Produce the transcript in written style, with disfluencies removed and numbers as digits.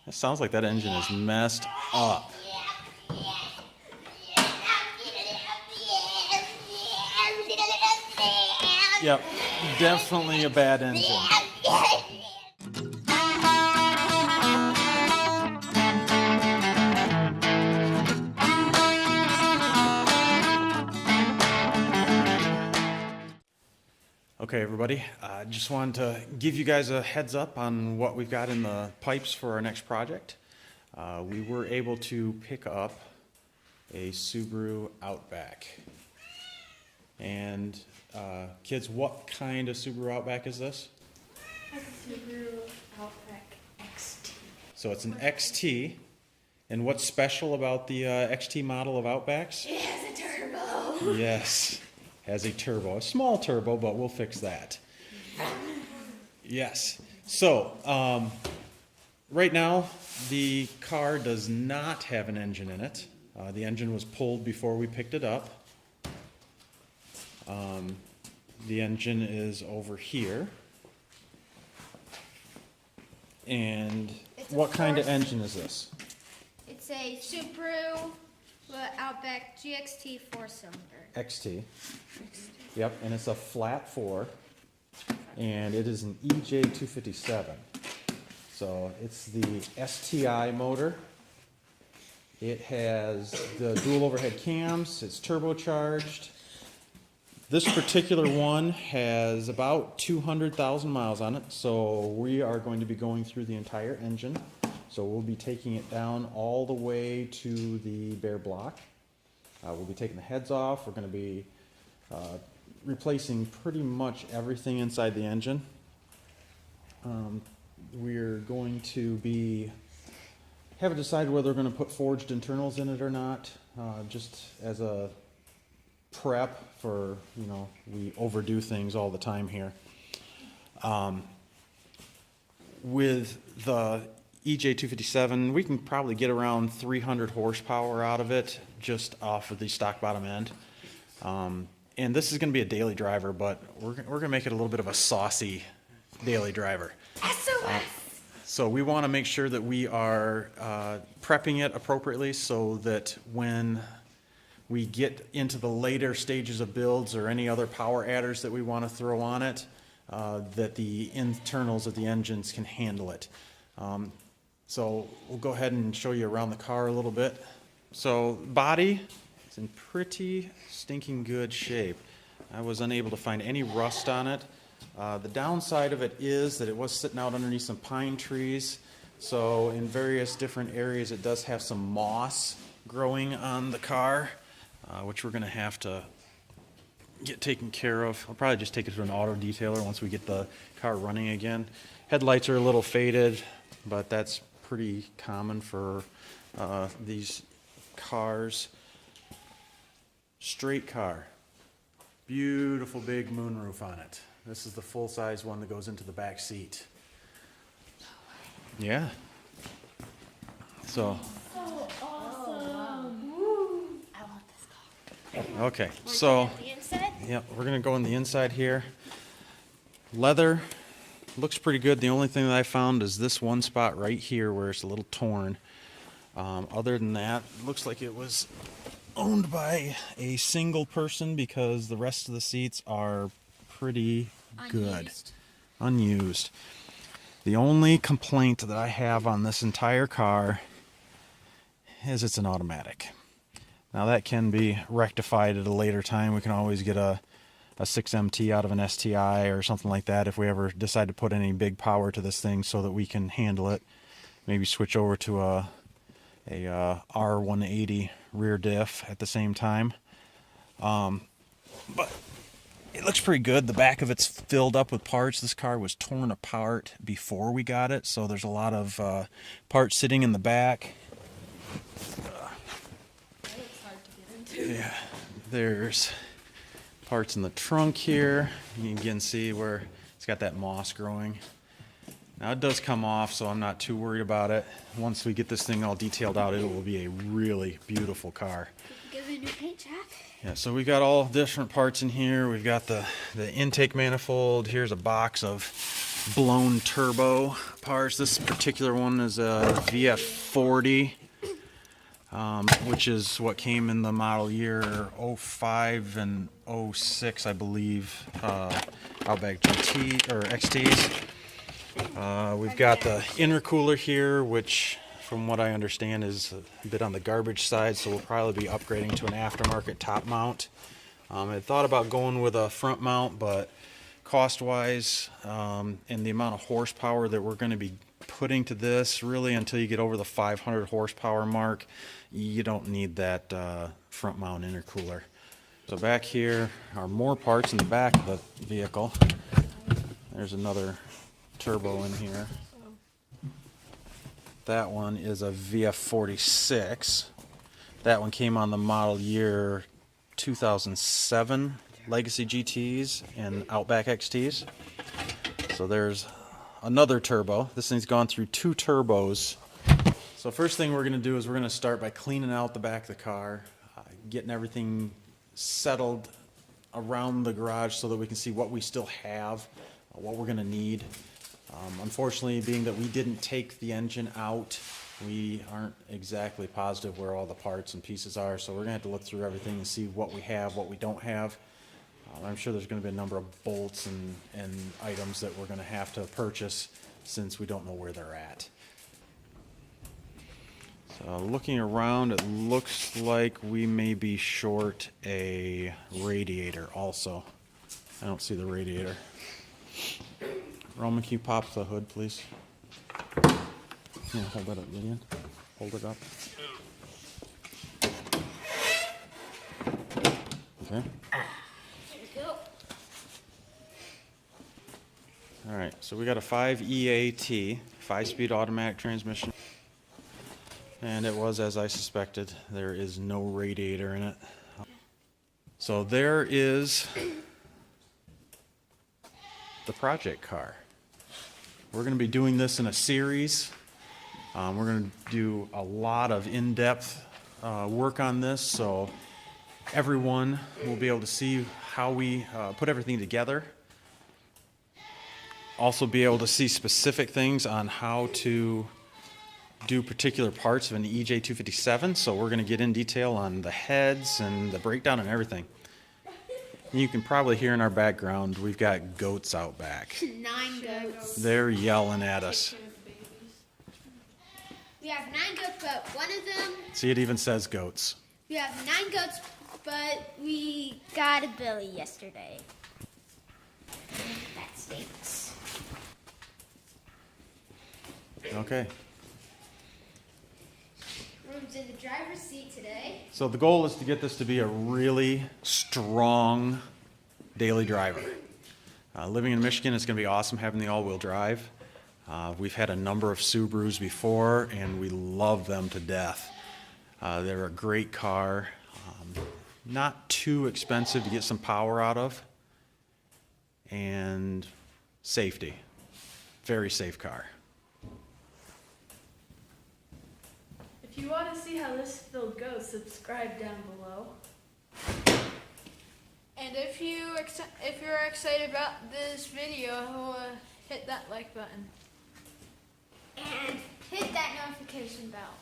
It sounds like that engine is messed up. Yep, definitely a bad engine. Okay, everybody, I just wanted to give you guys a heads up on what we've got in the pipes for our next project. We were able to pick up a Subaru Outback. And kids, what kind of Subaru Outback is this? A Subaru Outback XT. So it's an XT. And what's special about the XT model of Outbacks? It has a turbo. Yes, has a turbo. A small turbo, but we'll fix that. Yes. So, right now, the car does not have an engine in it. The engine was pulled before we picked it up. The engine is over here. And what kind of engine is this? It's a Subaru Outback GXT 4-cylinder. XT. Yep, and it's a flat 4. And it is an EJ257. So it's the STI motor. It has the dual overhead cams. It's turbocharged. This particular one has about 200,000 miles on it, so we are going to be going through the entire engine. So we'll be taking it down all the way to the bare block. We'll be taking the heads off. We're going to be replacing pretty much everything inside the engine. We're going to haven't decided whether we're going to put forged internals in it or not, just as a prep for, we overdo things all the time here. With the EJ257, we can probably get around 300 horsepower out of it just off of the stock bottom end. And this is going to be a daily driver, but we're going to make it a little bit of a saucy daily driver. SOS! So we want to make sure that we are prepping it appropriately so that when we get into the later stages of builds or any other power adders that we want to throw on it, that the internals of the engines can handle it. So we'll go ahead and show you around the car a little bit. So body is in pretty stinking good shape. I was unable to find any rust on it. The downside of it is that it was sitting out underneath some pine trees. So in various different areas it does have some moss growing on the car, which we're going to have to get taken care of. I'll probably just take it to an auto detailer once we get the car running again. Headlights are a little faded, but that's pretty common for these cars. Straight car. Beautiful big moonroof on it. This is the full-size one that goes into the back seat. Yeah. So. Oh, awesome. Woo. I want this car. Okay, so. The inside? Yep, we're gonna go on the inside here. Leather looks pretty good. The only thing that I found is this one spot right here where it's a little torn. Other than that, it looks like it was owned by a single person because the rest of the seats are pretty good. Unused. The only complaint that I have on this entire car is it's an automatic. Now that can be rectified at a later time. We can always get a 6MT out of an STI or something like that if we ever decide to put any big power to this thing so that we can handle it. Maybe switch over to a R180 rear diff at the same time. But it looks pretty good. The back of it's filled up with parts. This car was torn apart before we got it, so there's a lot of parts sitting in the back. It's hard to get into. Yeah, there's parts in the trunk here. You can again see where it's got that moss growing. Now it does come off, so I'm not too worried about it. Once we get this thing all detailed out, it will be a really beautiful car. Give it a new paint job. Yeah, so we got all different parts in here. We've got the intake manifold. Here's a box of blown turbo parts. This particular one is a VF40, which is what came in the model year 05 and 06, I believe, Outback GT or XTs. We've got the intercooler here, which from what I understand is a bit on the garbage side, so we'll probably be upgrading to an aftermarket top mount. I thought about going with a front mount, but cost-wise and the amount of horsepower that we're going to be putting to this, really until you get over the 500 horsepower mark, you don't need that front mount intercooler. So back here are more parts in the back of the vehicle. There's another turbo in here. That one is a VF46. That one came on the model year 2007 Legacy GTs and Outback XTs. So there's another turbo. This thing's gone through 2 turbos. So first thing we're going to do is we're going to start by cleaning out the back of the car, getting everything settled around the garage so that we can see what we still have, what we're going to need. Unfortunately, being that we didn't take the engine out, we aren't exactly positive where all the parts and pieces are, so we're going to have to look through everything and see what we have, what we don't have. I'm sure there's going to be a number of bolts and items that we're going to have to purchase since we don't know where they're at. So looking around, it looks like we may be short a radiator also. I don't see the radiator. Roman, can you pop the hood, please? Yeah, hold that up, Gideon. Hold it up. Okay. All right, so we got a 5 EAT, 5-speed automatic transmission. And it was as I suspected. There is no radiator in it. So there is the project car. We're going to be doing this in a series. We're going to do a lot of in-depth work on this, so everyone will be able to see how we put everything together. Also be able to see specific things on how to do particular parts of an EJ257, so we're going to get in detail on the heads and the breakdown and everything. And you can probably hear in our background, we've got goats out back. 9 goats. They're yelling at us. We have 9 goats, but one of them... See, it even says goats. We have 9 goats, but we got a billy yesterday. That stinks. Okay. Room's in the driver's seat today. So the goal is to get this to be a really strong daily driver. Living in Michigan, it's going to be awesome having the all-wheel drive. We've had a number of Subarus before, and we love them to death. They're a great car, not too expensive to get some power out of, and safety. Very safe car. If you want to see how this build goes, subscribe down below. And if you're excited about this video, hit that like button. And hit that notification bell.